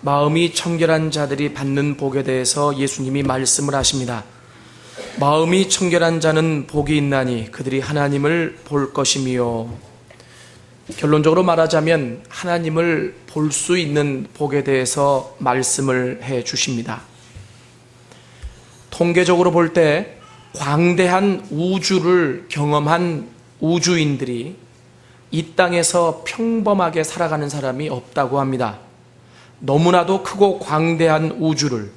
마음이 청결한 자들이 받는 복에 대해서 예수님이 말씀을 하십니다. 마음이 청결한 자는 복이 있나니 그들이 하나님을 볼 것이며, 결론적으로 말하자면 하나님을 볼 수 있는 복에 대해서 말씀을 해 주십니다. 통계적으로 볼 때 광대한 우주를 경험한 우주인들이 이 땅에서 평범하게 살아가는 사람이 없다고 합니다. 너무나도 크고 광대한 우주를,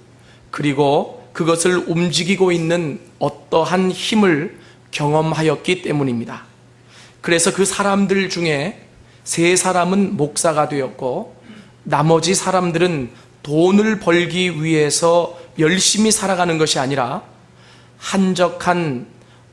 그리고 그것을 움직이고 있는 어떠한 힘을 경험하였기 때문입니다. 그래서 그 사람들 중에 3사람은 목사가 되었고, 나머지 사람들은 돈을 벌기 위해서 열심히 살아가는 것이 아니라 한적한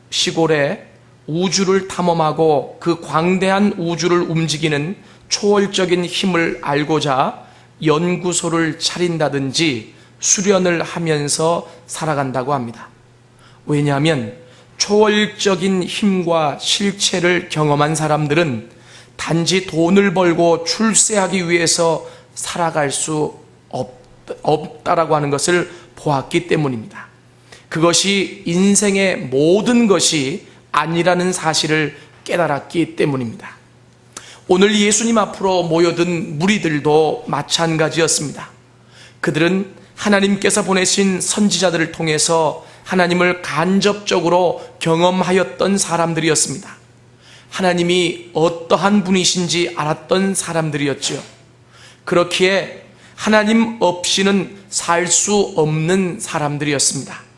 시골에 우주를 탐험하고 그 광대한 우주를 움직이는 초월적인 힘을 알고자 연구소를 차린다든지 수련을 하면서 살아간다고 합니다. 왜냐하면 초월적인 힘과 실체를 경험한 사람들은 단지 돈을 벌고 출세하기 위해서 살아갈 수 없다라고 하는 것을 보았기 때문입니다. 그것이 인생의 모든 것이 아니라는 사실을 깨달았기 때문입니다. 오늘 예수님 앞으로 모여든 무리들도 마찬가지였습니다. 그들은 하나님께서 보내신 선지자들을 통해서 하나님을 간접적으로 경험하였던 사람들이었습니다. 하나님이 어떠한 분이신지 알았던 사람들이었죠. 그렇기에 하나님 없이는 살 수 없는 사람들이었습니다.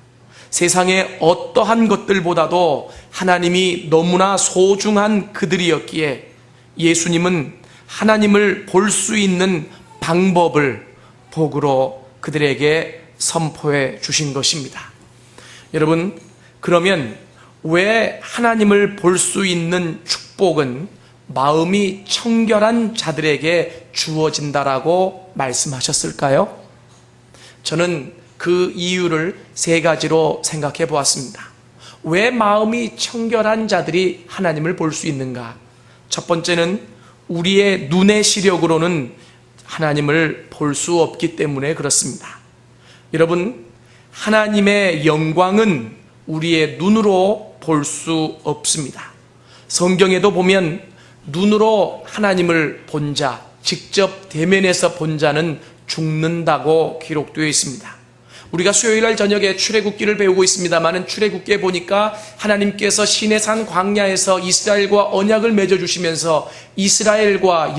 세상의 어떠한 것들보다도 하나님이 너무나 소중한 그들이었기에 예수님은 하나님을 볼 수 있는 방법을 복으로 그들에게 선포해 주신 것입니다. 여러분, 그러면 왜 하나님을 볼 수 있는 축복은 마음이 청결한 자들에게 주어진다라고 말씀하셨을까요? 저는 그 이유를 3가지로 생각해 보았습니다. 왜 마음이 청결한 자들이 하나님을 볼 수 있는가? 첫 번째는 우리의 눈의 시력으로는 하나님을 볼 수 없기 때문에 그렇습니다. 여러분, 하나님의 영광은 우리의 눈으로 볼 수 없습니다. 성경에도 보면 눈으로 하나님을 본 자, 직접 대면해서 본 자는 죽는다고 기록되어 있습니다. 우리가 수요일날 저녁에 출애굽기를 배우고 있습니다만, 출애굽기에 보니까 하나님께서 시내산 광야에서 이스라엘과 언약을 맺어주시면서 이스라엘과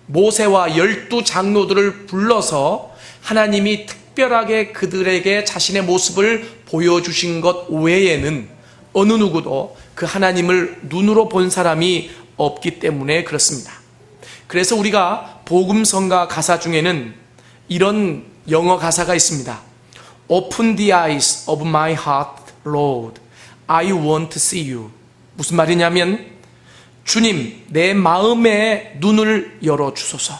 모세와 12장로들을 불러서 하나님이 특별하게 그들에게 자신의 모습을 보여주신 것 외에는 어느 누구도 그 하나님을 눈으로 본 사람이 없기 때문에 그렇습니다. 그래서 우리가 복음성가 가사 중에는 이런 영어 가사가 있습니다. Open the eyes of my heart, Lord. I want to see you. 무슨 말이냐면, 주님, 내 마음의 눈을 열어주소서.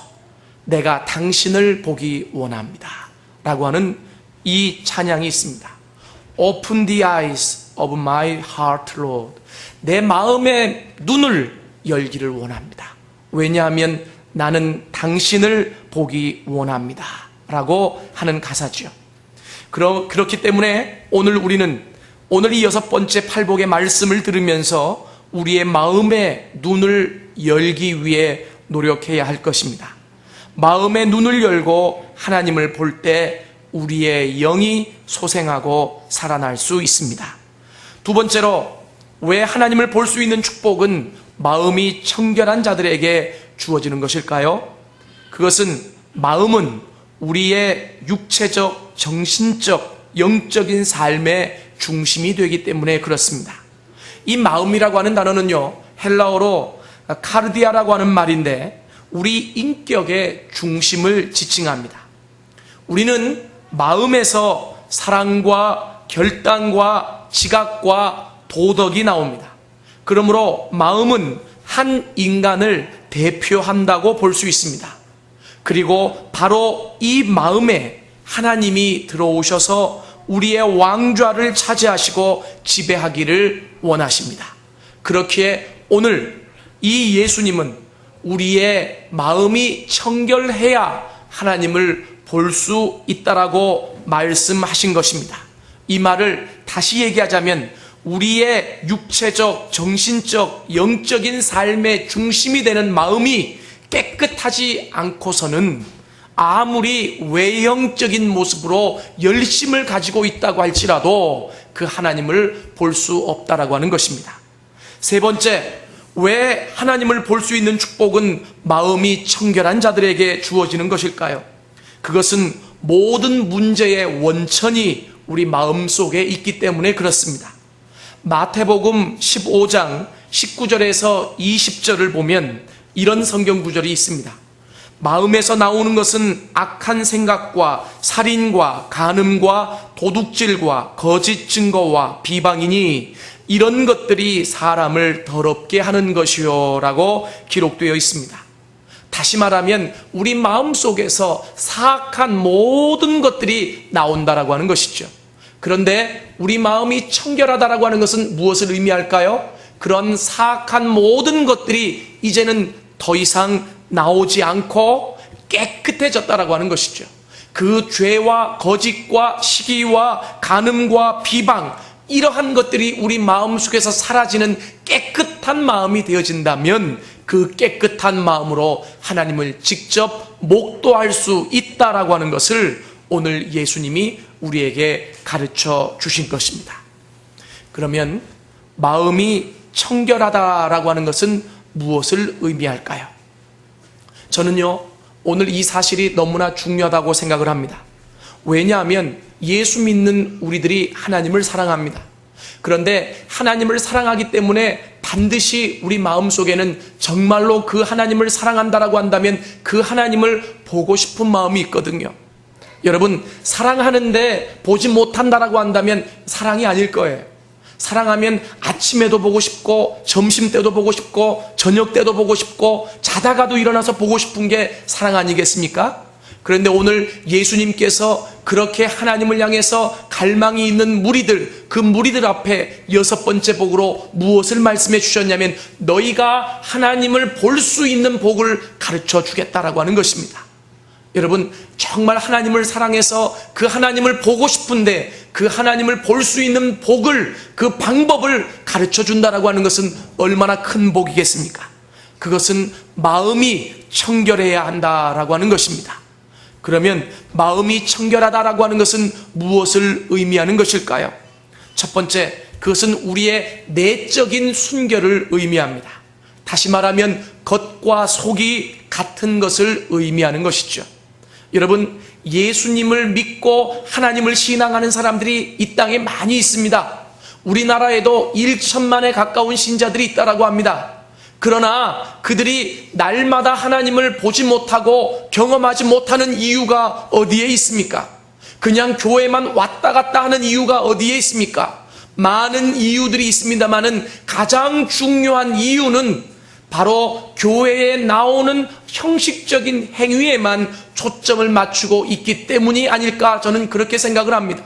내가 당신을 보기 원합니다. 라고 하는 이 찬양이 있습니다. Open the eyes of my heart, Lord. 내 마음의 눈을 열기를 원합니다. 왜냐하면 나는 당신을 보기 원합니다. 라고 하는 가사죠. 그렇기 때문에 오늘 우리는 오늘 이 6번째 팔복의 말씀을 들으면서 우리의 마음의 눈을 열기 위해 노력해야 할 것입니다. 마음의 눈을 열고 하나님을 볼 때 우리의 영이 소생하고 살아날 수 있습니다. 두 번째로, 왜 하나님을 볼 수 있는 축복은 마음이 청결한 자들에게 주어지는 것일까요? 그것은, 마음은 우리의 육체적, 정신적, 영적인 삶의 중심이 되기 때문에 그렇습니다. 이 마음이라고 하는 단어는요, 헬라어로 카르디아라고 하는 말인데 우리 인격의 중심을 지칭합니다. 우리는 마음에서 사랑과 결단과 지각과 도덕이 나옵니다. 그러므로 마음은 한 인간을 대표한다고 볼 수 있습니다. 그리고 바로 이 마음에 하나님이 들어오셔서 우리의 왕좌를 차지하시고 지배하기를 원하십니다. 그렇기에 오늘 이 예수님은 우리의 마음이 청결해야 하나님을 볼 수 있다라고 말씀하신 것입니다. 이 말을 다시 얘기하자면 우리의 육체적, 정신적, 영적인 삶의 중심이 되는 마음이 깨끗하지 않고서는 아무리 외형적인 모습으로 열심을 가지고 있다고 할지라도 그 하나님을 볼 수 없다라고 하는 것입니다. 세 번째, 왜 하나님을 볼 수 있는 축복은 마음이 청결한 자들에게 주어지는 것일까요? 그것은 모든 문제의 원천이 우리 마음 속에 있기 때문에 그렇습니다. 마태복음 15장 19절에서 20절을 보면 이런 성경 구절이 있습니다. 마음에서 나오는 것은 악한 생각과 살인과 간음과 도둑질과 거짓 증거와 비방이니 이런 것들이 사람을 더럽게 하는 것이요 라고 기록되어 있습니다. 다시 말하면 우리 마음속에서 사악한 모든 것들이 나온다라고 하는 것이죠. 그런데 우리 마음이 청결하다라고 하는 것은 무엇을 의미할까요? 그런 사악한 모든 것들이 이제는 더 이상 나오지 않고 깨끗해졌다라고 하는 것이죠. 그 죄와 거짓과 시기와 간음과 비방, 이러한 것들이 우리 마음속에서 사라지는 깨끗한 마음이 되어진다면 그 깨끗한 마음으로 하나님을 직접 목도할 수 있다라고 하는 것을 오늘 예수님이 우리에게 가르쳐 주신 것입니다. 그러면 마음이 청결하다라고 하는 것은 무엇을 의미할까요? 저는요, 오늘 이 사실이 너무나 중요하다고 생각을 합니다. 왜냐하면 예수 믿는 우리들이 하나님을 사랑합니다. 그런데 하나님을 사랑하기 때문에 반드시 우리 마음속에는 정말로 그 하나님을 사랑한다라고 한다면 그 하나님을 보고 싶은 마음이 있거든요. 여러분, 사랑하는데 보지 못한다라고 한다면 사랑이 아닐 거예요. 사랑하면 아침에도 보고 싶고 점심 때도 보고 싶고 저녁 때도 보고 싶고 자다가도 일어나서 보고 싶은 게 사랑 아니겠습니까? 그런데 오늘 예수님께서 그렇게 하나님을 향해서 갈망이 있는 무리들, 그 무리들 앞에 여섯 번째 복으로 무엇을 말씀해 주셨냐면 너희가 하나님을 볼 수 있는 복을 가르쳐 주겠다라고 하는 것입니다. 여러분, 정말 하나님을 사랑해서 그 하나님을 보고 싶은데 그 하나님을 볼 수 있는 복을, 그 방법을 가르쳐 준다라고 하는 것은 얼마나 큰 복이겠습니까? 그것은 마음이 청결해야 한다라고 하는 것입니다. 그러면 마음이 청결하다라고 하는 것은 무엇을 의미하는 것일까요? 첫 번째, 그것은 우리의 내적인 순결을 의미합니다. 다시 말하면 겉과 속이 같은 것을 의미하는 것이죠. 여러분, 예수님을 믿고 하나님을 신앙하는 사람들이 이 땅에 많이 있습니다. 우리나라에도 1천만에 가까운 신자들이 있다라고 합니다. 그러나 그들이 날마다 하나님을 보지 못하고 경험하지 못하는 이유가 어디에 있습니까? 그냥 교회만 왔다 갔다 하는 이유가 어디에 있습니까? 많은 이유들이 있습니다만은 가장 중요한 이유는 바로 교회에 나오는 형식적인 행위에만 초점을 맞추고 있기 때문이 아닐까, 저는 그렇게 생각을 합니다.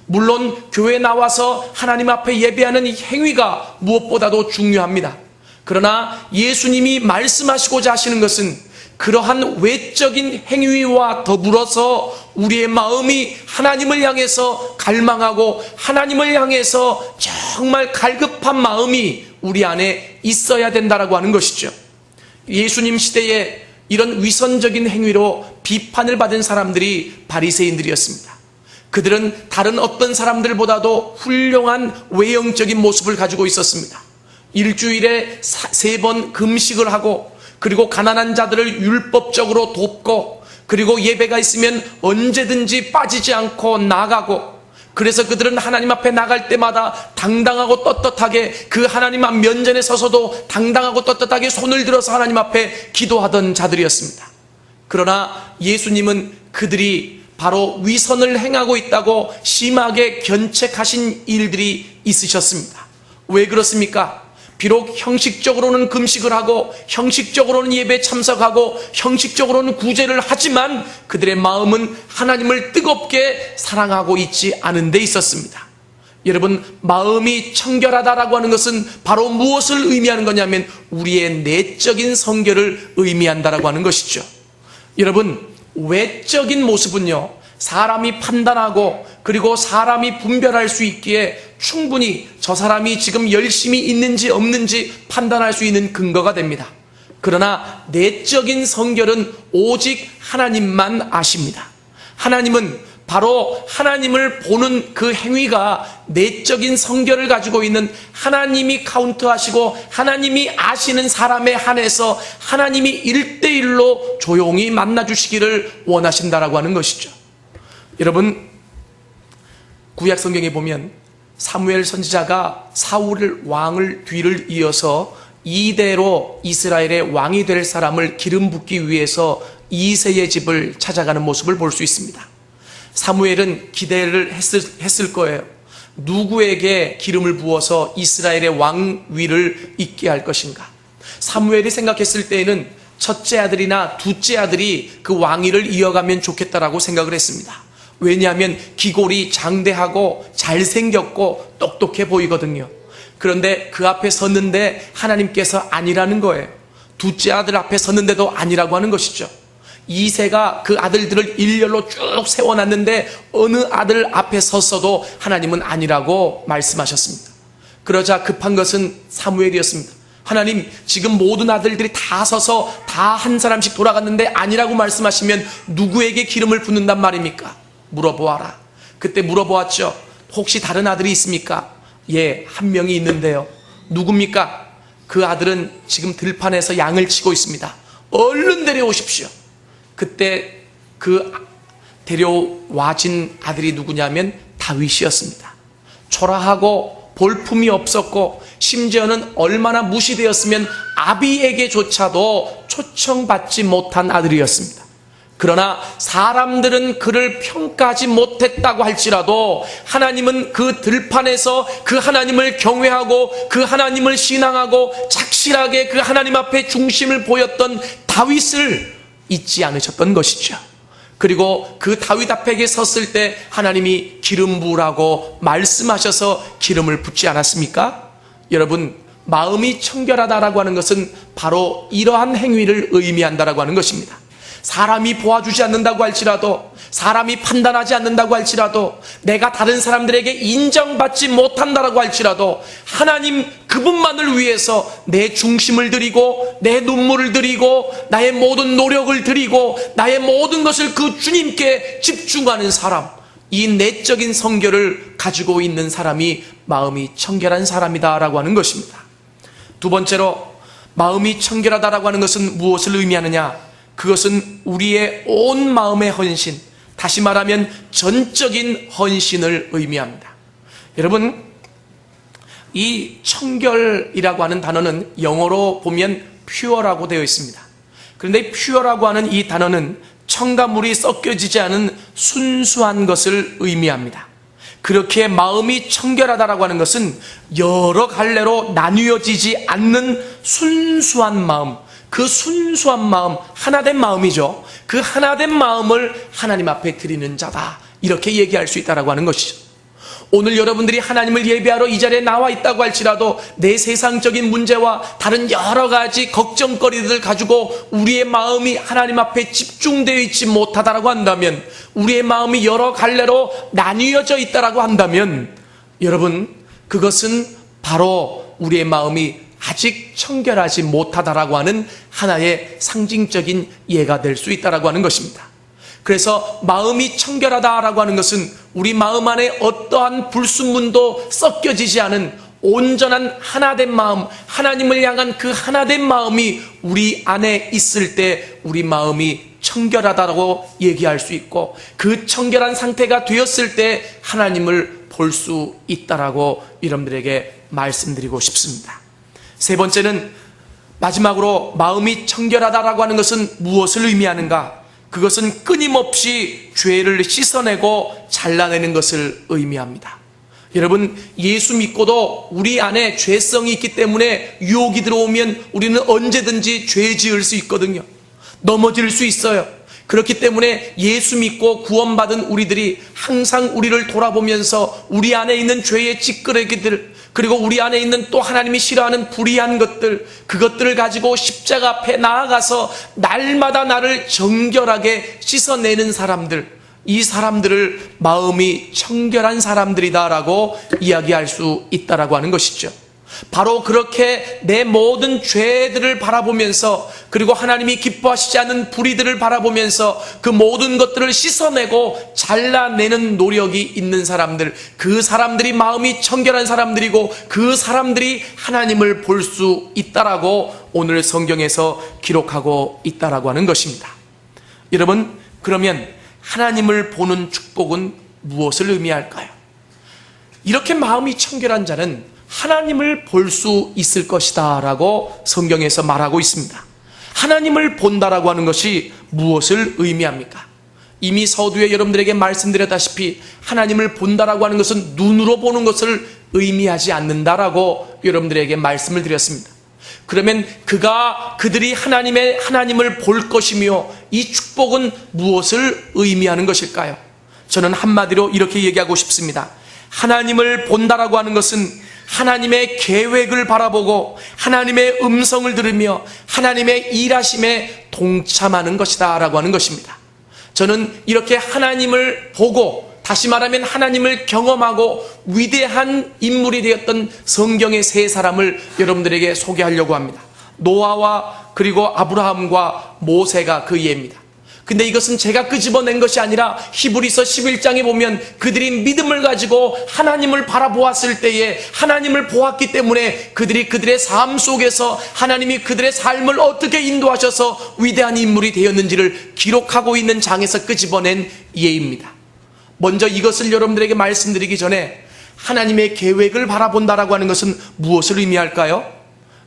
물론 교회에 나와서 하나님 앞에 예배하는 이 행위가 무엇보다도 중요합니다. 그러나 예수님이 말씀하시고자 하시는 것은 그러한 외적인 행위와 더불어서 우리의 마음이 하나님을 향해서 갈망하고 하나님을 향해서 정말 갈급한 마음이 우리 안에 있어야 된다라고 하는 것이죠. 예수님 시대에 이런 위선적인 행위로 비판을 받은 사람들이 바리새인들이었습니다. 그들은 다른 어떤 사람들보다도 훌륭한 외형적인 모습을 가지고 있었습니다. 일주일에 3번 금식을 하고, 그리고 가난한 자들을 율법적으로 돕고, 그리고 예배가 있으면 언제든지 빠지지 않고 나가고, 그래서 그들은 하나님 앞에 나갈 때마다 당당하고 떳떳하게 그 하나님 앞 면전에 서서도 당당하고 떳떳하게 손을 들어서 하나님 앞에 기도하던 자들이었습니다. 그러나 예수님은 그들이 바로 위선을 행하고 있다고 심하게 견책하신 일들이 있으셨습니다. 왜 그렇습니까? 비록 형식적으로는 금식을 하고 형식적으로는 예배에 참석하고 형식적으로는 구제를 하지만 그들의 마음은 하나님을 뜨겁게 사랑하고 있지 않은 데 있었습니다. 여러분, 마음이 청결하다라고 하는 것은 바로 무엇을 의미하는 거냐면 우리의 내적인 성결을 의미한다라고 하는 것이죠. 여러분, 외적인 모습은요, 사람이 판단하고 그리고 사람이 분별할 수 있기에 충분히 저 사람이 지금 열심히 있는지 없는지 판단할 수 있는 근거가 됩니다. 그러나 내적인 성결은 오직 하나님만 아십니다. 하나님은 바로 하나님을 보는 그 행위가 내적인 성결을 가지고 있는 하나님이 카운트하시고 하나님이 아시는 사람에 한해서 하나님이 1대1로 조용히 만나주시기를 원하신다라고 하는 것이죠. 여러분, 구약 성경에 보면 사무엘 선지자가 사울 왕을 뒤를 이어서 이대로 이스라엘의 왕이 될 사람을 기름 붓기 위해서 이새의 집을 찾아가는 모습을 볼 수 있습니다. 사무엘은 기대를 했을 거예요. 누구에게 기름을 부어서 이스라엘의 왕위를 잇게 할 것인가. 사무엘이 생각했을 때에는 첫째 아들이나 둘째 아들이 그 왕위를 이어가면 좋겠다라고 생각을 했습니다. 왜냐하면 기골이 장대하고 잘생겼고 똑똑해 보이거든요. 그런데 그 앞에 섰는데 하나님께서 아니라는 거예요. 둘째 아들 앞에 섰는데도 아니라고 하는 것이죠. 이새가 그 아들들을 일렬로 쭉 세워놨는데 어느 아들 앞에 섰어도 하나님은 아니라고 말씀하셨습니다. 그러자 급한 것은 사무엘이었습니다. 하나님, 지금 모든 아들들이 다 서서 다 한 사람씩 돌아갔는데 아니라고 말씀하시면 누구에게 기름을 붓는단 말입니까? 물어보아라. 그때 물어보았죠. 혹시 다른 아들이 있습니까? 예, 한 명이 있는데요. 누굽니까? 그 아들은 지금 들판에서 양을 치고 있습니다. 얼른 데려오십시오. 그때 그 데려와진 아들이 누구냐면 다윗이었습니다. 초라하고 볼품이 없었고 심지어는 얼마나 무시되었으면 아비에게조차도 초청받지 못한 아들이었습니다. 그러나 사람들은 그를 평가하지 못했다고 할지라도 하나님은 그 들판에서 그 하나님을 경외하고 그 하나님을 신앙하고 착실하게 그 하나님 앞에 중심을 보였던 다윗을 잊지 않으셨던 것이죠. 그리고 그 다윗 앞에 섰을 때 하나님이 기름 부으라고 말씀하셔서 기름을 붓지 않았습니까? 여러분, 마음이 청결하다라고 하는 것은 바로 이러한 행위를 의미한다라고 하는 것입니다. 사람이 보아주지 않는다고 할지라도, 사람이 판단하지 않는다고 할지라도, 내가 다른 사람들에게 인정받지 못한다라고 할지라도 하나님 그분만을 위해서 내 중심을 드리고 내 눈물을 드리고 나의 모든 노력을 드리고 나의 모든 것을 그 주님께 집중하는 사람, 이 내적인 성결을 가지고 있는 사람이 마음이 청결한 사람이다라고 하는 것입니다. 두 번째로, 마음이 청결하다라고 하는 것은 무엇을 의미하느냐? 그것은 우리의 온 마음의 헌신, 다시 말하면 전적인 헌신을 의미합니다. 여러분, 이 청결이라고 하는 단어는 영어로 보면 pure라고 되어 있습니다. 그런데 pure라고 하는 이 단어는 첨가물이 섞여지지 않은 순수한 것을 의미합니다. 그렇게 마음이 청결하다라고 하는 것은 여러 갈래로 나뉘어지지 않는 순수한 마음, 그 순수한 마음, 하나된 마음이죠. 그 하나된 마음을 하나님 앞에 드리는 자다, 이렇게 얘기할 수 있다라고 하는 것이죠. 오늘 여러분들이 하나님을 예배하러 이 자리에 나와 있다고 할지라도 내 세상적인 문제와 다른 여러 가지 걱정거리들을 가지고 우리의 마음이 하나님 앞에 집중되어 있지 못하다라고 한다면, 우리의 마음이 여러 갈래로 나뉘어져 있다라고 한다면, 여러분, 그것은 바로 우리의 마음이 아직 청결하지 못하다라고 하는 하나의 상징적인 예가 될 수 있다라고 하는 것입니다. 그래서 마음이 청결하다라고 하는 것은 우리 마음 안에 어떠한 불순물도 섞여지지 않은 온전한 하나된 마음, 하나님을 향한 그 하나된 마음이 우리 안에 있을 때 우리 마음이 청결하다고 얘기할 수 있고, 그 청결한 상태가 되었을 때 하나님을 볼 수 있다라고 여러분들에게 말씀드리고 싶습니다. 세 번째는, 마지막으로 마음이 청결하다라고 하는 것은 무엇을 의미하는가? 그것은 끊임없이 죄를 씻어내고 잘라내는 것을 의미합니다. 여러분, 예수 믿고도 우리 안에 죄성이 있기 때문에 유혹이 들어오면 우리는 언제든지 죄 지을 수 있거든요. 넘어질 수 있어요. 그렇기 때문에 예수 믿고 구원받은 우리들이 항상 우리를 돌아보면서 우리 안에 있는 죄의 찌끄레기들, 그리고 우리 안에 있는 또 하나님이 싫어하는 불의한 것들, 그것들을 가지고 십자가 앞에 나아가서 날마다 나를 정결하게 씻어내는 사람들, 이 사람들을 마음이 청결한 사람들이다라고 이야기할 수 있다라고 하는 것이죠. 바로 그렇게 내 모든 죄들을 바라보면서, 그리고 하나님이 기뻐하시지 않는 불의들을 바라보면서 그 모든 것들을 씻어내고 잘라내는 노력이 있는 사람들, 그 사람들이 마음이 청결한 사람들이고 그 사람들이 하나님을 볼 수 있다라고 오늘 성경에서 기록하고 있다라고 하는 것입니다. 여러분, 그러면 하나님을 보는 축복은 무엇을 의미할까요? 이렇게 마음이 청결한 자는 하나님을 볼 수 있을 것이다 라고 성경에서 말하고 있습니다. 하나님을 본다라고 하는 것이 무엇을 의미합니까? 이미 서두에 여러분들에게 말씀드렸다시피 하나님을 본다라고 하는 것은 눈으로 보는 것을 의미하지 않는다라고 여러분들에게 말씀을 드렸습니다. 그러면 그들이 하나님을 볼 것이며 이 축복은 무엇을 의미하는 것일까요? 저는 한마디로 이렇게 얘기하고 싶습니다. 하나님을 본다라고 하는 것은 하나님의 계획을 바라보고 하나님의 음성을 들으며 하나님의 일하심에 동참하는 것이다 라고 하는 것입니다. 저는 이렇게 하나님을 보고, 다시 말하면 하나님을 경험하고 위대한 인물이 되었던 성경의 세 사람을 여러분들에게 소개하려고 합니다. 노아와 그리고 아브라함과 모세가 그 예입니다. 근데 이것은 제가 끄집어낸 것이 아니라 히브리서 11장에 보면 그들이 믿음을 가지고 하나님을 바라보았을 때에 하나님을 보았기 때문에 그들의 삶 속에서 하나님이 그들의 삶을 어떻게 인도하셔서 위대한 인물이 되었는지를 기록하고 있는 장에서 끄집어낸 예입니다. 먼저 이것을 여러분들에게 말씀드리기 전에 하나님의 계획을 바라본다라고 하는 것은 무엇을 의미할까요?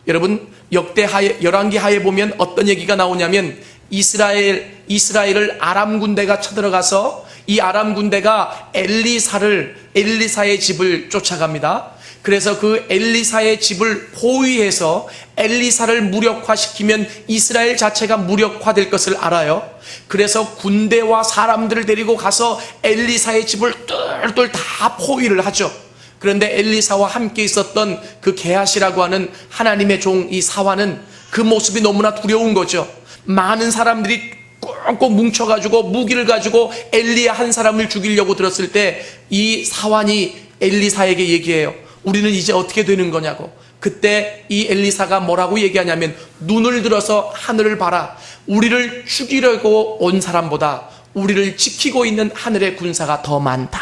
여러분, 열왕기하에 보면 어떤 얘기가 나오냐면 이스라엘을 아람 군대가 쳐들어가서 이 아람 군대가 엘리사의 집을 쫓아갑니다. 그래서 그 엘리사의 집을 포위해서 엘리사를 무력화시키면 이스라엘 자체가 무력화될 것을 알아요. 그래서 군대와 사람들을 데리고 가서 엘리사의 집을 똘똘 다 포위를 하죠. 그런데 엘리사와 함께 있었던 그 게하시라고 하는 하나님의 종 이 사환은 그 모습이 너무나 두려운 거죠. 많은 사람들이 꽁꽁 뭉쳐가지고 무기를 가지고 엘리야 한 사람을 죽이려고 들었을 때 이 사환이 엘리사에게 얘기해요. 우리는 이제 어떻게 되는 거냐고. 그때 이 엘리사가 뭐라고 얘기하냐면, 눈을 들어서 하늘을 봐라. 우리를 죽이려고 온 사람보다 우리를 지키고 있는 하늘의 군사가 더 많다.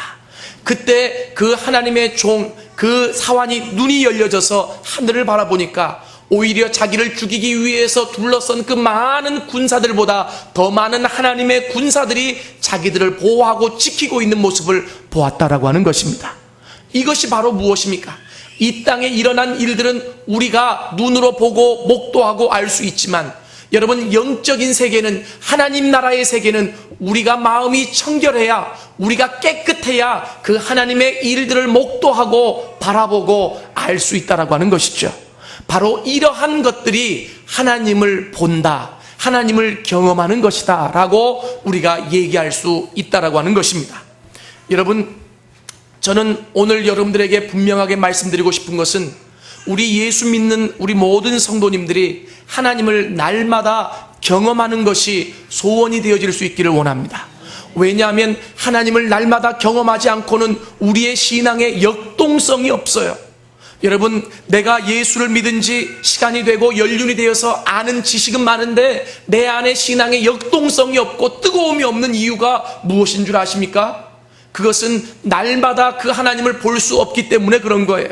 그때 그 하나님의 종, 그 사환이 눈이 열려져서 하늘을 바라보니까 오히려 자기를 죽이기 위해서 둘러선 그 많은 군사들보다 더 많은 하나님의 군사들이 자기들을 보호하고 지키고 있는 모습을 보았다라고 하는 것입니다. 이것이 바로 무엇입니까? 이 땅에 일어난 일들은 우리가 눈으로 보고 목도하고 알 수 있지만, 여러분, 영적인 세계는, 하나님 나라의 세계는 우리가 마음이 청결해야, 우리가 깨끗해야 그 하나님의 일들을 목도하고 바라보고 알 수 있다라고 하는 것이죠. 바로 이러한 것들이 하나님을 본다, 하나님을 경험하는 것이다 라고 우리가 얘기할 수 있다라고 하는 것입니다. 여러분, 저는 오늘 여러분들에게 분명하게 말씀드리고 싶은 것은, 우리 예수 믿는 우리 모든 성도님들이 하나님을 날마다 경험하는 것이 소원이 되어질 수 있기를 원합니다. 왜냐하면 하나님을 날마다 경험하지 않고는 우리의 신앙에 역동성이 없어요. 여러분, 내가 예수를 믿은 지 시간이 되고 연륜이 되어서 아는 지식은 많은데 내 안에 신앙에 역동성이 없고 뜨거움이 없는 이유가 무엇인 줄 아십니까? 그것은 날마다 그 하나님을 볼 수 없기 때문에 그런 거예요.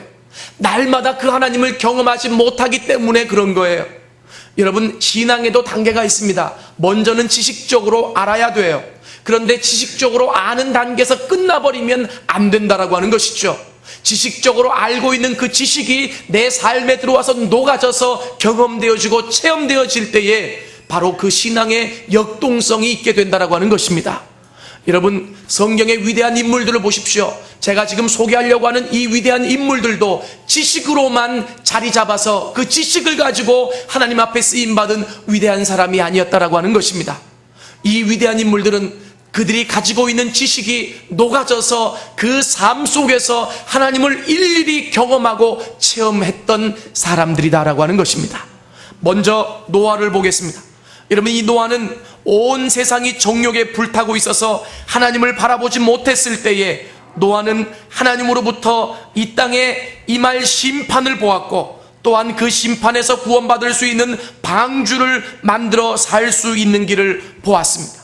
날마다 그 하나님을 경험하지 못하기 때문에 그런 거예요. 여러분, 신앙에도 단계가 있습니다. 먼저는 지식적으로 알아야 돼요. 그런데 지식적으로 아는 단계에서 끝나버리면 안 된다라고 하는 것이죠. 지식적으로 알고 있는 그 지식이 내 삶에 들어와서 녹아져서 경험되어지고 체험되어질 때에 바로 그 신앙의 역동성이 있게 된다라고 하는 것입니다. 여러분, 성경의 위대한 인물들을 보십시오. 제가 지금 소개하려고 하는 이 위대한 인물들도 지식으로만 자리 잡아서 그 지식을 가지고 하나님 앞에 쓰임받은 위대한 사람이 아니었다라고 하는 것입니다. 이 위대한 인물들은 그들이 가지고 있는 지식이 녹아져서 그 삶 속에서 하나님을 일일이 경험하고 체험했던 사람들이다라고 하는 것입니다. 먼저 노아를 보겠습니다. 여러분, 이 노아는 온 세상이 정욕에 불타고 있어서 하나님을 바라보지 못했을 때에 노아는 하나님으로부터 이 땅에 임할 심판을 보았고, 또한 그 심판에서 구원받을 수 있는 방주를 만들어 살 수 있는 길을 보았습니다.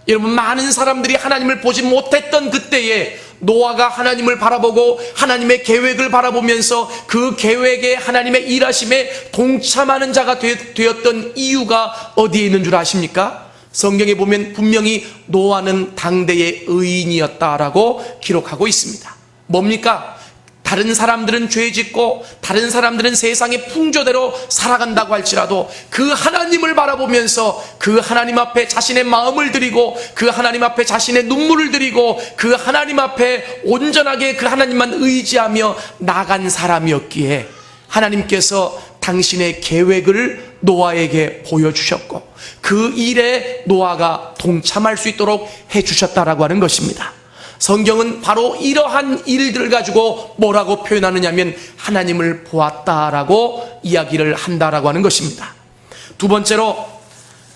여러분, 많은 사람들이 하나님을 보지 못했던 그때에 노아가 하나님을 바라보고 하나님의 계획을 바라보면서 그 계획에 하나님의 일하심에 동참하는 자가 되었던 이유가 어디에 있는 줄 아십니까? 성경에 보면 분명히 노아는 당대의 의인이었다라고 기록하고 있습니다. 뭡니까? 다른 사람들은 죄 짓고 다른 사람들은 세상의 풍조대로 살아간다고 할지라도 그 하나님을 바라보면서 그 하나님 앞에 자신의 마음을 드리고 그 하나님 앞에 자신의 눈물을 드리고 그 하나님 앞에 온전하게 그 하나님만 의지하며 나간 사람이었기에 하나님께서 당신의 계획을 노아에게 보여주셨고 그 일에 노아가 동참할 수 있도록 해주셨다라고 하는 것입니다. 성경은 바로 이러한 일들을 가지고 뭐라고 표현하느냐 하면 하나님을 보았다라고 이야기를 한다라고 하는 것입니다. 두 번째로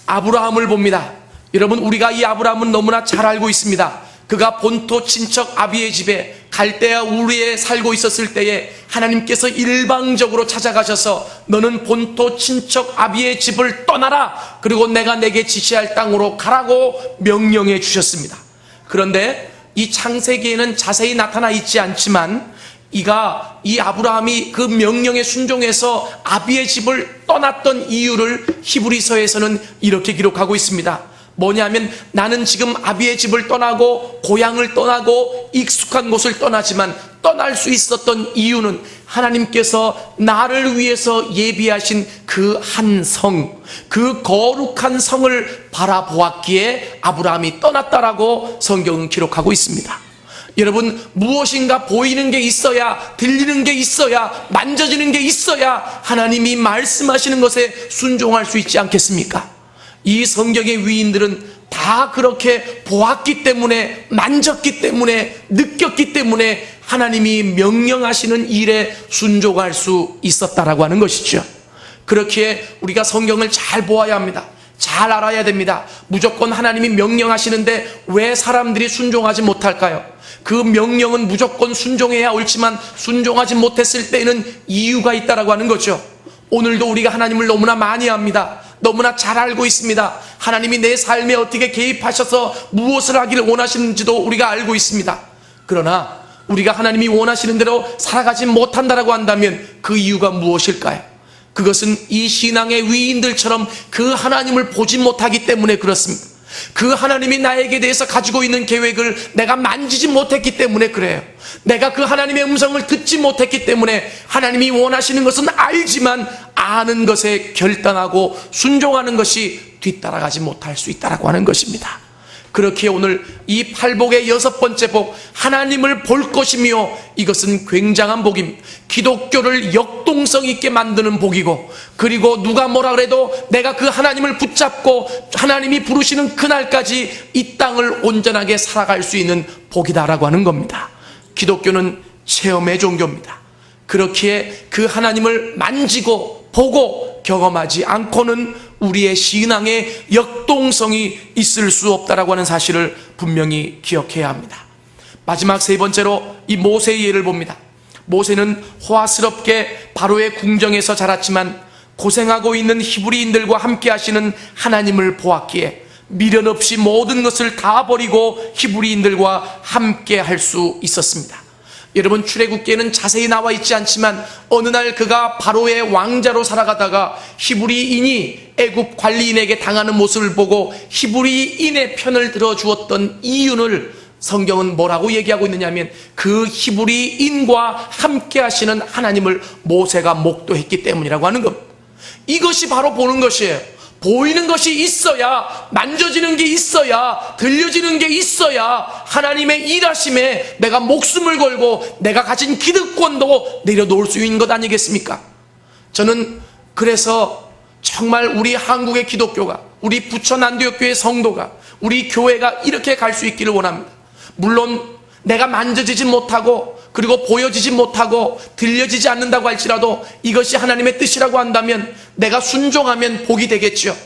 아브라함을 봅니다. 여러분, 우리가 이 아브라함은 너무나 잘 알고 있습니다. 그가 본토 친척 아비의 집에 갈대아 우르에 살고 있었을 때에 하나님께서 일방적으로 찾아가셔서 너는 본토 친척 아비의 집을 떠나라, 그리고 내가 내게 지시할 땅으로 가라고 명령해 주셨습니다. 그런데 이 창세기에는 자세히 나타나 있지 않지만 이 아브라함이 그 명령에 순종해서 아비의 집을 떠났던 이유를 히브리서에서는 이렇게 기록하고 있습니다. 뭐냐면 나는 지금 아비의 집을 떠나고 고향을 떠나고 익숙한 곳을 떠나지만 떠날 수 있었던 이유는 하나님께서 나를 위해서 예비하신 그 한 성, 그 거룩한 성을 바라보았기에 아브라함이 떠났다라고 성경은 기록하고 있습니다. 여러분, 무엇인가 보이는 게 있어야, 들리는 게 있어야, 만져지는 게 있어야 하나님이 말씀하시는 것에 순종할 수 있지 않겠습니까? 이 성경의 위인들은 다 그렇게 보았기 때문에, 만졌기 때문에, 느꼈기 때문에 하나님이 명령하시는 일에 순종할 수 있었다라고 하는 것이죠. 그렇기에 우리가 성경을 잘 보아야 합니다. 잘 알아야 됩니다. 무조건 하나님이 명령하시는데 왜 사람들이 순종하지 못할까요? 그 명령은 무조건 순종해야 옳지만 순종하지 못했을 때에는 이유가 있다라고 하는 거죠. 오늘도 우리가 하나님을 너무나 많이 압니다. 너무나 잘 알고 있습니다. 하나님이 내 삶에 어떻게 개입하셔서 무엇을 하기를 원하시는지도 우리가 알고 있습니다. 그러나 우리가 하나님이 원하시는 대로 살아가지 못한다라고 한다면 그 이유가 무엇일까요? 그것은 이 신앙의 위인들처럼 그 하나님을 보지 못하기 때문에 그렇습니다. 그 하나님이 나에게 대해서 가지고 있는 계획을 내가 만지지 못했기 때문에 그래요. 내가 그 하나님의 음성을 듣지 못했기 때문에 하나님이 원하시는 것은 알지만 아는 것에 결단하고 순종하는 것이 뒤따라가지 못할 수 있다라고 하는 것입니다. 그렇기에 오늘 이 팔복의 여섯 번째 복, 하나님을 볼 것이며, 이것은 굉장한 복입니다. 기독교를 역동성 있게 만드는 복이고, 그리고 누가 뭐라 그래도 내가 그 하나님을 붙잡고 하나님이 부르시는 그날까지 이 땅을 온전하게 살아갈 수 있는 복이다라고 하는 겁니다. 기독교는 체험의 종교입니다. 그렇기에 그 하나님을 만지고 보고 경험하지 않고는 우리의 신앙의 역동성이 있을 수 없다라고 하는 사실을 분명히 기억해야 합니다. 마지막 세 번째로 이 모세의 예를 봅니다. 모세는 호화스럽게 바로의 궁정에서 자랐지만 고생하고 있는 히브리인들과 함께 하시는 하나님을 보았기에 미련 없이 모든 것을 다 버리고 히브리인들과 함께 할 수 있었습니다. 여러분, 출애굽기에는 자세히 나와 있지 않지만 어느 날 그가 바로의 왕자로 살아가다가 히브리인이 애굽 관리인에게 당하는 모습을 보고 히브리인의 편을 들어주었던 이유를 성경은 뭐라고 얘기하고 있느냐면 그 히브리인과 함께 하시는 하나님을 모세가 목도했기 때문이라고 하는 겁니다. 이것이 바로 보는 것이에요. 보이는 것이 있어야, 만져지는 게 있어야, 들려지는 게 있어야 하나님의 일하심에 내가 목숨을 걸고 내가 가진 기득권도 내려놓을 수 있는 것 아니겠습니까? 저는 그래서 정말 우리 한국의 기독교가, 우리 부천 안디옥교회 성도가, 우리 교회가 이렇게 갈 수 있기를 원합니다. 물론 내가 만져지지 못하고 그리고 보여지지 못하고 들려지지 않는다고 할지라도 이것이 하나님의 뜻이라고 한다면 내가 순종하면 복이 되겠죠.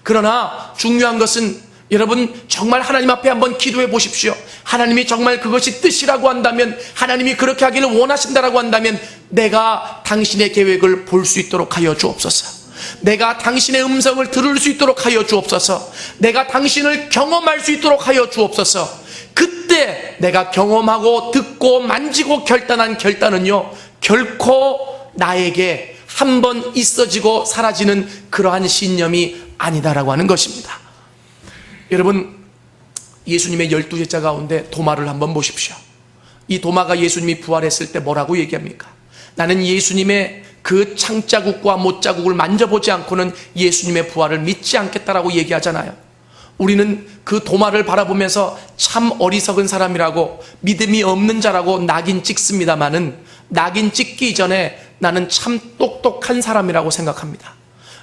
그러나 중요한 것은 여러분 정말 하나님 앞에 한번 기도해 보십시오. 하나님이 정말 그것이 뜻이라고 한다면, 하나님이 그렇게 하기를 원하신다라고 한다면 내가 당신의 계획을 볼 수 있도록 하여 주옵소서. 내가 당신의 음성을 들을 수 있도록 하여 주옵소서. 내가 당신을 경험할 수 있도록 하여 주옵소서. 그때 내가 경험하고 듣고 만지고 결단한 결단은요, 결코 나에게 한번 있어지고 사라지는 그러한 신념이 아니다라고 하는 것입니다. 여러분, 예수님의 12제자 가운데 도마를 한번 보십시오. 이 도마가 예수님이 부활했을 때 뭐라고 얘기합니까? 나는 예수님의 그 창자국과 못자국을 만져보지 않고는 예수님의 부활을 믿지 않겠다라고 얘기하잖아요. 우리는 그 도마를 바라보면서 참 어리석은 사람이라고, 믿음이 없는 자라고 낙인 찍습니다마는 낙인 찍기 전에 나는 참 똑똑한 사람이라고 생각합니다.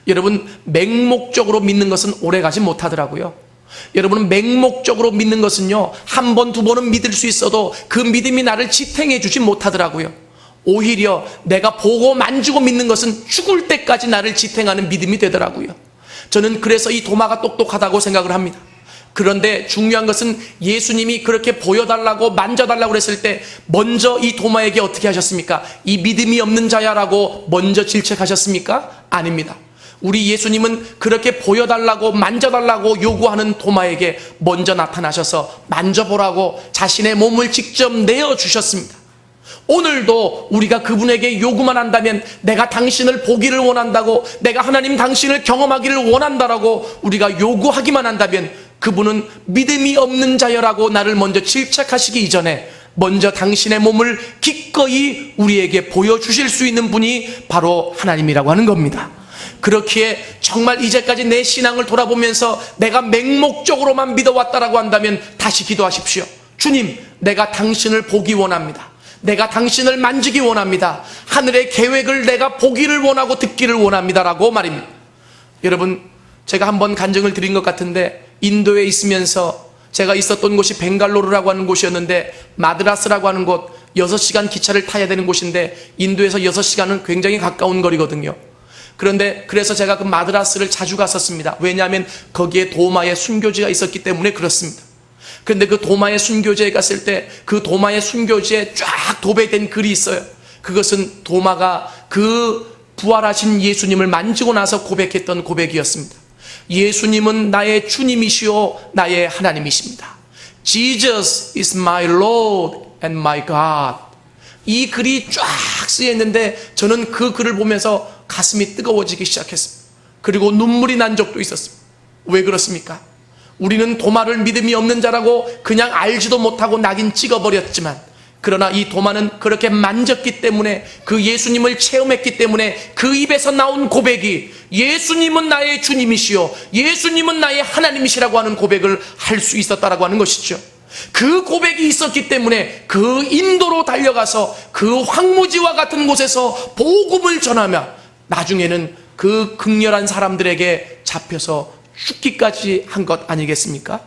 여러분, 맹목적으로 믿는 것은 오래가지 못하더라고요. 여러분, 맹목적으로 믿는 것은요, 한 번, 두 번은 믿을 수 있어도 그 믿음이 나를 지탱해 주지 못하더라고요. 오히려 내가 보고 만지고 믿는 것은 죽을 때까지 나를 지탱하는 믿음이 되더라고요. 저는 그래서 이 도마가 똑똑하다고 생각을 합니다. 그런데 중요한 것은 예수님이 그렇게 보여달라고 만져달라고 그랬을 때 먼저 이 도마에게 어떻게 하셨습니까? 이 믿음이 없는 자야라고 먼저 질책하셨습니까? 아닙니다. 우리 예수님은 그렇게 보여달라고 만져달라고 요구하는 도마에게 먼저 나타나셔서 만져보라고 자신의 몸을 직접 내어주셨습니다. 오늘도 우리가 그분에게 요구만 한다면, 내가 당신을 보기를 원한다고, 내가 하나님 당신을 경험하기를 원한다라고 우리가 요구하기만 한다면 그분은 믿음이 없는 자여라고 나를 먼저 질책하시기 이전에 먼저 당신의 몸을 기꺼이 우리에게 보여주실 수 있는 분이 바로 하나님이라고 하는 겁니다. 그렇기에 정말 이제까지 내 신앙을 돌아보면서 내가 맹목적으로만 믿어왔다라고 한다면 다시 기도하십시오. 주님, 내가 당신을 보기 원합니다. 내가 당신을 만지기 원합니다. 하늘의 계획을 내가 보기를 원하고 듣기를 원합니다라고 말입니다. 여러분, 제가 한번 간증을 드린 것 같은데, 인도에 있으면서 제가 있었던 곳이 벵갈로르라고 하는 곳이었는데, 마드라스라고 하는 곳 6시간 기차를 타야 되는 곳인데 인도에서 6시간은 굉장히 가까운 거리거든요. 그런데 그래서 제가 그 마드라스를 자주 갔었습니다. 왜냐하면 거기에 도마의 순교지가 있었기 때문에 그렇습니다. 그런데 그 도마의 순교지에 갔을 때 그 도마의 순교지에 쫙 도배된 글이 있어요. 그것은 도마가 그 부활하신 예수님을 만지고 나서 고백했던 고백이었습니다. 예수님은 나의 주님이시오 나의 하나님이십니다. Jesus is my Lord and my God. 이 글이 쫙 쓰여 있는데 저는 그 글을 보면서 가슴이 뜨거워지기 시작했습니다. 그리고 눈물이 난 적도 있었습니다. 왜 그렇습니까? 우리는 도마를 믿음이 없는 자라고 그냥 알지도 못하고 낙인 찍어버렸지만, 그러나 이 도마는 그렇게 만졌기 때문에, 그 예수님을 체험했기 때문에 그 입에서 나온 고백이 예수님은 나의 주님이시요 예수님은 나의 하나님이시라고 하는 고백을 할 수 있었다라고 하는 것이죠. 그 고백이 있었기 때문에 그 인도로 달려가서 그 황무지와 같은 곳에서 복음을 전하며 나중에는 그 극렬한 사람들에게 잡혀서 죽기까지 한 것 아니겠습니까?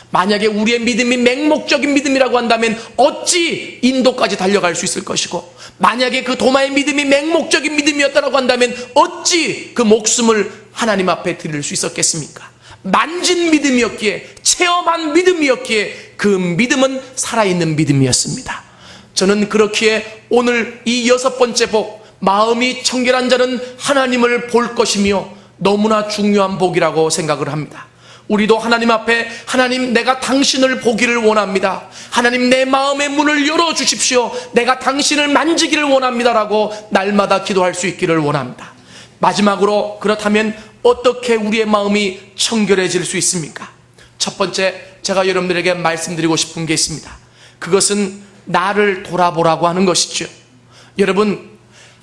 만약에 우리의 믿음이 맹목적인 믿음이라고 한다면 어찌 인도까지 달려갈 수 있을 것이고, 만약에 그 도마의 믿음이 맹목적인 믿음이었다고 한다면 어찌 그 목숨을 하나님 앞에 드릴 수 있었겠습니까? 만진 믿음이었기에, 체험한 믿음이었기에 그 믿음은 살아있는 믿음이었습니다. 저는 그렇기에 오늘 이 6번째 복, 마음이 청결한 자는 하나님을 볼 것이며, 너무나 중요한 복이라고 생각을 합니다. 우리도 하나님 앞에, 하나님 내가 당신을 보기를 원합니다. 하나님 내 마음의 문을 열어주십시오. 내가 당신을 만지기를 원합니다라고 날마다 기도할 수 있기를 원합니다. 마지막으로, 그렇다면 어떻게 우리의 마음이 청결해질 수 있습니까? 첫 번째, 제가 여러분들에게 말씀드리고 싶은 게 있습니다. 그것은 나를 돌아보라고 하는 것이죠. 여러분,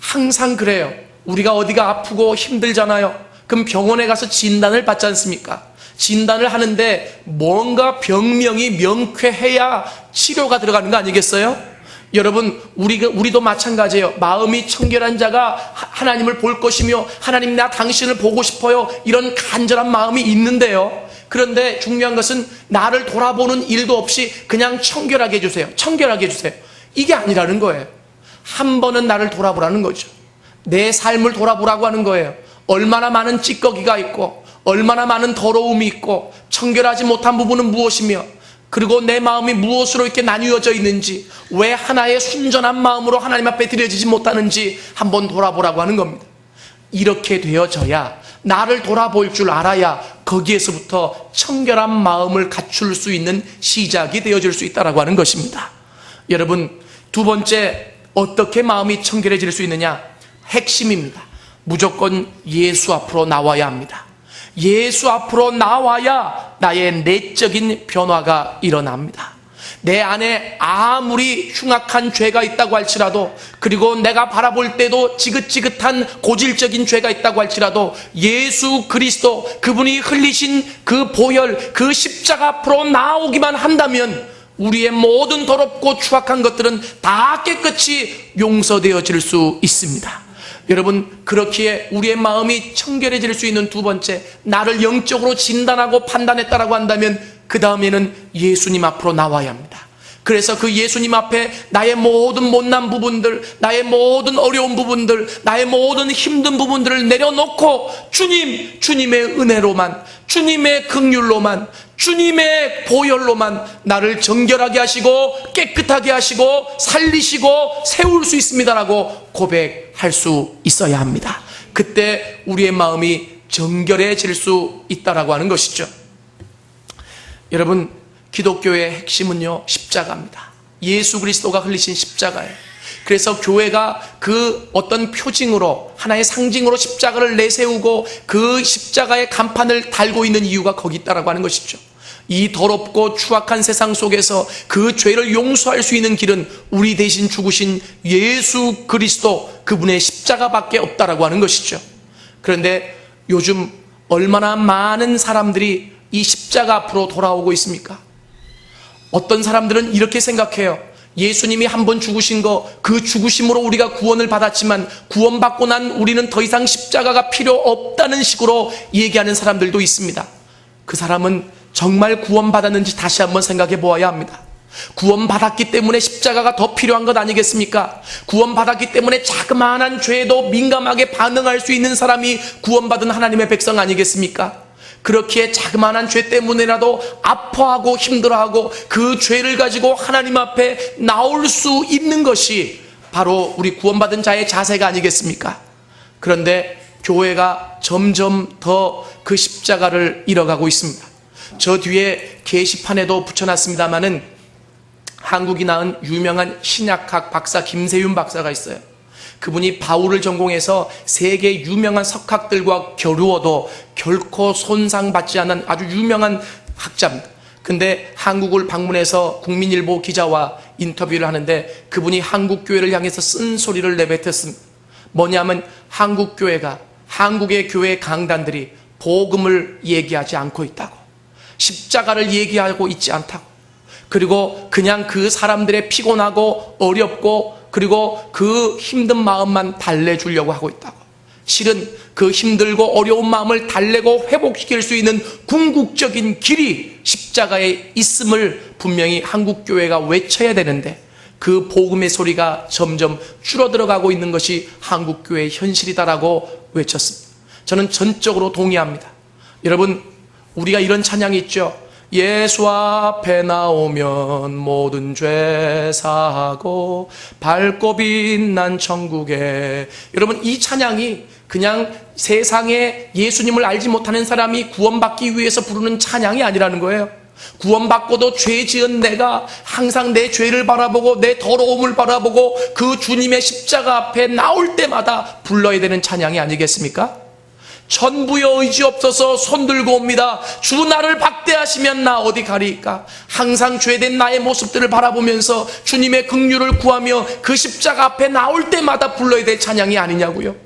항상 그래요. 우리가 어디가 아프고 힘들잖아요. 그럼 병원에 가서 진단을 받지 않습니까? 진단을 하는데 뭔가 병명이 명쾌해야 치료가 들어가는 거 아니겠어요? 여러분, 우리도 마찬가지예요. 마음이 청결한 자가 하나님을 볼 것이며, 하나님 나 당신을 보고 싶어요, 이런 간절한 마음이 있는데요, 그런데 중요한 것은 나를 돌아보는 일도 없이 그냥 청결하게 해주세요. 청결하게 해주세요. 이게 아니라는 거예요. 한 번은 나를 돌아보라는 거죠. 내 삶을 돌아보라고 하는 거예요. 얼마나 많은 찌꺼기가 있고 얼마나 많은 더러움이 있고 청결하지 못한 부분은 무엇이며, 그리고 내 마음이 무엇으로 이렇게 나뉘어져 있는지, 왜 하나의 순전한 마음으로 하나님 앞에 드려지지 못하는지 한번 돌아보라고 하는 겁니다. 이렇게 되어져야, 나를 돌아볼 줄 알아야 거기에서부터 청결한 마음을 갖출 수 있는 시작이 되어질 수 있다고 하는 것입니다. 여러분, 두 번째, 어떻게 마음이 청결해질 수 있느냐? 핵심입니다. 무조건 예수 앞으로 나와야 합니다. 예수 앞으로 나와야 나의 내적인 변화가 일어납니다. 내 안에 아무리 흉악한 죄가 있다고 할지라도, 그리고 내가 바라볼 때도 지긋지긋한 고질적인 죄가 있다고 할지라도, 예수 그리스도 그분이 흘리신 그 보혈, 그 십자가 앞으로 나오기만 한다면 우리의 모든 더럽고 추악한 것들은 다 깨끗이 용서되어질 수 있습니다. 여러분, 그렇기에 우리의 마음이 청결해질 수 있는 두 번째, 나를 영적으로 진단하고 판단했다라고 한다면 그 다음에는 예수님 앞으로 나와야 합니다. 그래서 그 예수님 앞에 나의 모든 못난 부분들, 나의 모든 어려운 부분들, 나의 모든 힘든 부분들을 내려놓고 주님의 은혜로만, 주님의 긍휼로만, 주님의 보혈로만 나를 정결하게 하시고 깨끗하게 하시고 살리시고 세울 수 있습니다라고 고백할 수 있어야 합니다. 그때 우리의 마음이 정결해질 수 있다라고 하는 것이죠. 여러분, 기독교의 핵심은요, 십자가입니다. 예수 그리스도가 흘리신 십자가예요. 그래서 교회가 그 어떤 표징으로, 하나의 상징으로 십자가를 내세우고 그 십자가의 간판을 달고 있는 이유가 거기 있다라고 하는 것이죠. 이 더럽고 추악한 세상 속에서 그 죄를 용서할 수 있는 길은 우리 대신 죽으신 예수 그리스도 그분의 십자가밖에 없다라고 하는 것이죠. 그런데 요즘 얼마나 많은 사람들이 이 십자가 앞으로 돌아오고 있습니까? 어떤 사람들은 이렇게 생각해요. 예수님이 한 번 죽으신 거, 그 죽으심으로 우리가 구원을 받았지만 구원받고 난 우리는 더 이상 십자가가 필요 없다는 식으로 얘기하는 사람들도 있습니다. 그 사람은 정말 구원받았는지 다시 한번 생각해 보아야 합니다. 구원받았기 때문에 십자가가 더 필요한 것 아니겠습니까? 구원받았기 때문에 자그마한 죄에도 민감하게 반응할 수 있는 사람이 구원받은 하나님의 백성 아니겠습니까? 그렇기에 자그마한 죄 때문에라도 아파하고 힘들어하고 그 죄를 가지고 하나님 앞에 나올 수 있는 것이 바로 우리 구원받은 자의 자세가 아니겠습니까? 그런데 교회가 점점 더 그 십자가를 잃어가고 있습니다. 저 뒤에 게시판에도 붙여놨습니다마는 한국이 낳은 유명한 신약학 박사 김세윤 박사가 있어요. 그분이 바울을 전공해서 세계 유명한 석학들과 겨루어도 결코 손상받지 않은 아주 유명한 학자입니다. 근데 한국을 방문해서 국민일보 기자와 인터뷰를 하는데 그분이 한국교회를 향해서 쓴소리를 내뱉었습니다. 뭐냐면 한국교회가, 한국의 교회 강단들이 복음을 얘기하지 않고 있다고, 십자가를 얘기하고 있지 않다고, 그리고 그냥 그 사람들의 피곤하고 어렵고 그리고 그 힘든 마음만 달래주려고 하고 있다고. 실은 그 힘들고 어려운 마음을 달래고 회복시킬 수 있는 궁극적인 길이 십자가에 있음을 분명히 한국교회가 외쳐야 되는데 그 복음의 소리가 점점 줄어들어가고 있는 것이 한국교회의 현실이다라고 외쳤습니다. 저는 전적으로 동의합니다. 여러분, 우리가 이런 찬양이 있죠. 예수 앞에 나오면 모든 죄 사하고 밝고 빛난 천국에. 여러분, 이 찬양이 그냥 세상에 예수님을 알지 못하는 사람이 구원받기 위해서 부르는 찬양이 아니라는 거예요. 구원받고도 죄 지은 내가 항상 내 죄를 바라보고 내 더러움을 바라보고 그 주님의 십자가 앞에 나올 때마다 불러야 되는 찬양이 아니겠습니까? 천부여 의지없어서 손들고 옵니다. 주 나를 박대하시면 나 어디 가리이까. 항상 죄된 나의 모습들을 바라보면서 주님의 긍휼을 구하며 그 십자가 앞에 나올 때마다 불러야 될 찬양이 아니냐고요.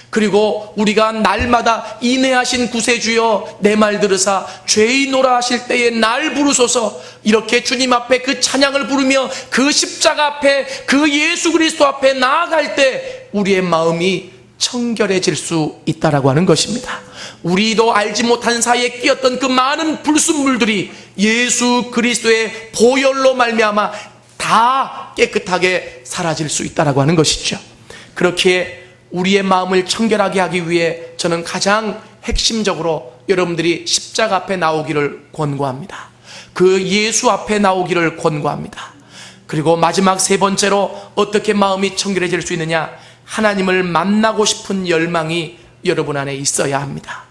그리고 우리가 날마다 인애하신 구세주여 내 말 들으사 죄인오라 하실 때에 날 부르소서, 이렇게 주님 앞에 그 찬양을 부르며 그 십자가 앞에 그 예수 그리스도 앞에 나아갈 때 우리의 마음이 청결해질 수 있다라고 하는 것입니다. 우리도 알지 못한 사이에 끼었던 그 많은 불순물들이 예수 그리스도의 보혈로 말미암아 다 깨끗하게 사라질 수 있다라고 하는 것이죠. 그렇게 우리의 마음을 청결하게 하기 위해 저는 가장 핵심적으로 여러분들이 십자가 앞에 나오기를 권고합니다. 그 예수 앞에 나오기를 권고합니다. 그리고 마지막 세 번째로 어떻게 마음이 청결해질 수 있느냐? 하나님을 만나고 싶은 열망이 여러분 안에 있어야 합니다.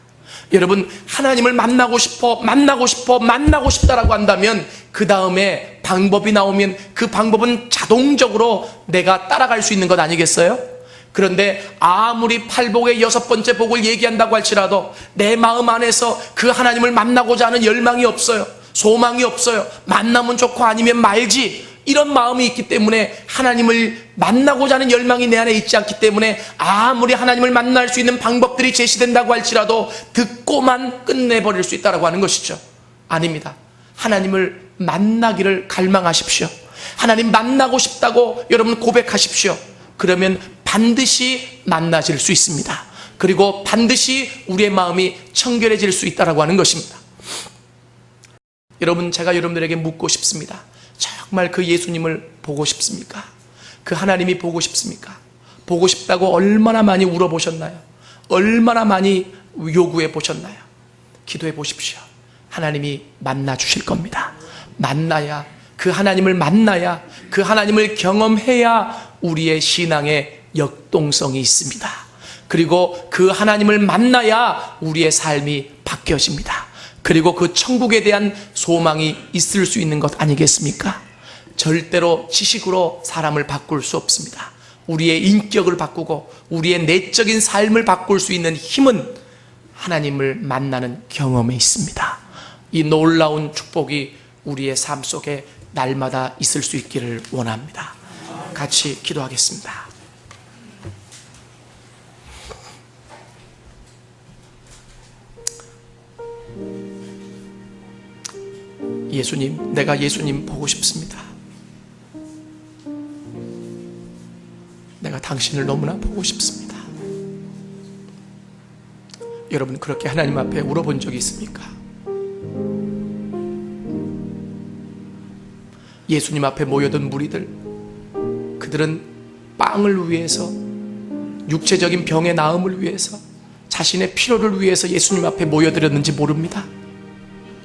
여러분, 하나님을 만나고 싶다라고 한다면 그 다음에 방법이 나오면 그 방법은 자동적으로 내가 따라갈 수 있는 것 아니겠어요? 그런데 아무리 팔복의 6번째 복을 얘기한다고 할지라도 내 마음 안에서 그 하나님을 만나고자 하는 열망이 없어요. 소망이 없어요. 만나면 좋고 아니면 말지, 이런 마음이 있기 때문에 하나님을 만나고자 하는 열망이 내 안에 있지 않기 때문에 아무리 하나님을 만날 수 있는 방법들이 제시된다고 할지라도 듣고만 끝내버릴 수 있다고 하는 것이죠. 아닙니다. 하나님을 만나기를 갈망하십시오. 하나님 만나고 싶다고 여러분 고백하십시오. 그러면 반드시 만나질 수 있습니다. 그리고 반드시 우리의 마음이 청결해질 수 있다고 하는 것입니다. 여러분, 제가 여러분들에게 묻고 싶습니다. 정말 그 예수님을 보고 싶습니까? 그 하나님이 보고 싶습니까? 보고 싶다고 얼마나 많이 울어보셨나요? 얼마나 많이 요구해 보셨나요? 기도해 보십시오. 하나님이 만나 주실 겁니다. 만나야, 그 하나님을 만나야, 그 하나님을 경험해야 우리의 신앙에 역동성이 있습니다. 그리고 그 하나님을 만나야 우리의 삶이 바뀌어집니다. 그리고 그 천국에 대한 소망이 있을 수 있는 것 아니겠습니까? 절대로 지식으로 사람을 바꿀 수 없습니다. 우리의 인격을 바꾸고 우리의 내적인 삶을 바꿀 수 있는 힘은 하나님을 만나는 경험에 있습니다. 이 놀라운 축복이 우리의 삶 속에 날마다 있을 수 있기를 원합니다. 같이 기도하겠습니다. 예수님, 내가 예수님 보고 싶습니다. 내가 당신을 너무나 보고 싶습니다. 여러분, 그렇게 하나님 앞에 울어본 적이 있습니까? 예수님 앞에 모여든 무리들, 그들은 빵을 위해서, 육체적인 병의 나음을 위해서, 자신의 필요를 위해서 예수님 앞에 모여들었는지 모릅니다.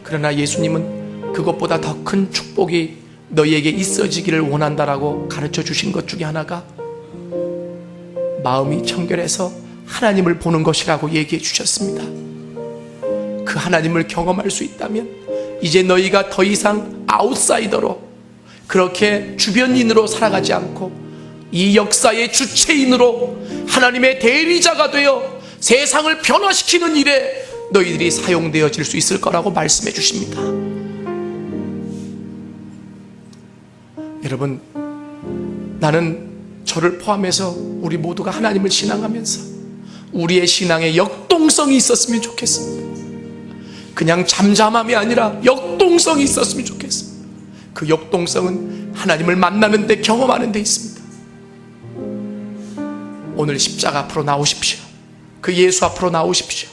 그러나 예수님은 그것보다 더 큰 축복이 너희에게 있어지기를 원한다라고 가르쳐 주신 것 중에 하나가 마음이 청결해서 하나님을 보는 것이라고 얘기해 주셨습니다. 그 하나님을 경험할 수 있다면 이제 너희가 더 이상 아웃사이더로, 그렇게 주변인으로 살아가지 않고 이 역사의 주체인으로 하나님의 대리자가 되어 세상을 변화시키는 일에 너희들이 사용되어질 수 있을 거라고 말씀해 주십니다. 여러분, 나는 저를 포함해서 우리 모두가 하나님을 신앙하면서 우리의 신앙에 역동성이 있었으면 좋겠습니다. 그냥 잠잠함이 아니라 역동성이 있었으면 좋겠습니다. 그 역동성은 하나님을 만나는 데, 경험하는 데 있습니다. 오늘 십자가 앞으로 나오십시오. 그 예수 앞으로 나오십시오.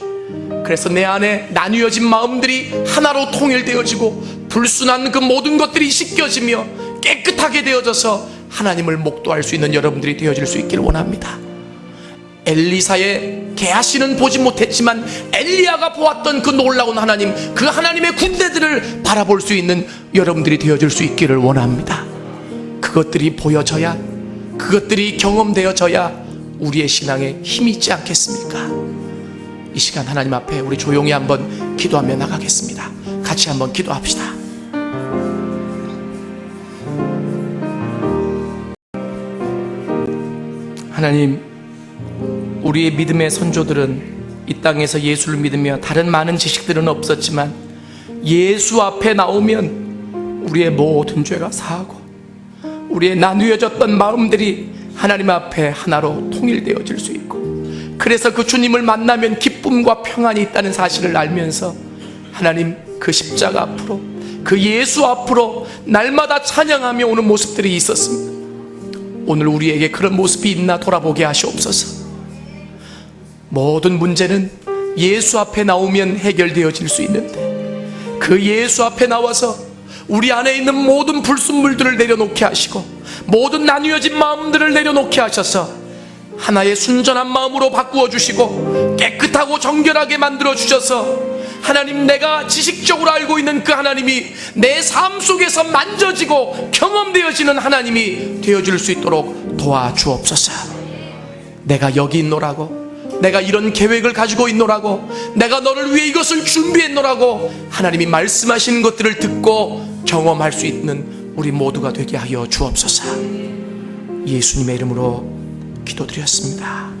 그래서 내 안에 나뉘어진 마음들이 하나로 통일되어지고 불순한 그 모든 것들이 씻겨지며 깨끗하게 되어져서 하나님을 목도할 수 있는 여러분들이 되어질 수 있기를 원합니다. 엘리사의 게하시는 보지 못했지만 엘리야가 보았던 그 놀라운 하나님, 그 하나님의 군대들을 바라볼 수 있는 여러분들이 되어질 수 있기를 원합니다. 그것들이 보여져야, 그것들이 경험되어져야 우리의 신앙에 힘이 있지 않겠습니까? 이 시간 하나님 앞에 우리 조용히 한번 기도하며 나가겠습니다. 같이 한번 기도합시다. 하나님, 우리의 믿음의 선조들은 이 땅에서 예수를 믿으며 다른 많은 지식들은 없었지만 예수 앞에 나오면 우리의 모든 죄가 사하고 우리의 나누어졌던 마음들이 하나님 앞에 하나로 통일되어질 수 있고, 그래서 그 주님을 만나면 기쁨과 평안이 있다는 사실을 알면서 하나님, 그 십자가 앞으로, 그 예수 앞으로 날마다 찬양하며 오는 모습들이 있었습니다. 오늘 우리에게 그런 모습이 있나 돌아보게 하시옵소서. 모든 문제는 예수 앞에 나오면 해결되어질 수 있는데, 그 예수 앞에 나와서 우리 안에 있는 모든 불순물들을 내려놓게 하시고 모든 나뉘어진 마음들을 내려놓게 하셔서 하나의 순전한 마음으로 바꾸어 주시고 깨끗하고 정결하게 만들어 주셔서, 하나님, 내가 지식적으로 알고 있는 그 하나님이 내 삶 속에서 만져지고 경험되어지는 하나님이 되어줄 수 있도록 도와주옵소서. 내가 여기 있노라고, 내가 이런 계획을 가지고 있노라고, 내가 너를 위해 이것을 준비했노라고 하나님이 말씀하시는 것들을 듣고 경험할 수 있는 우리 모두가 되게 하여 주옵소서. 예수님의 이름으로 기도드렸습니다.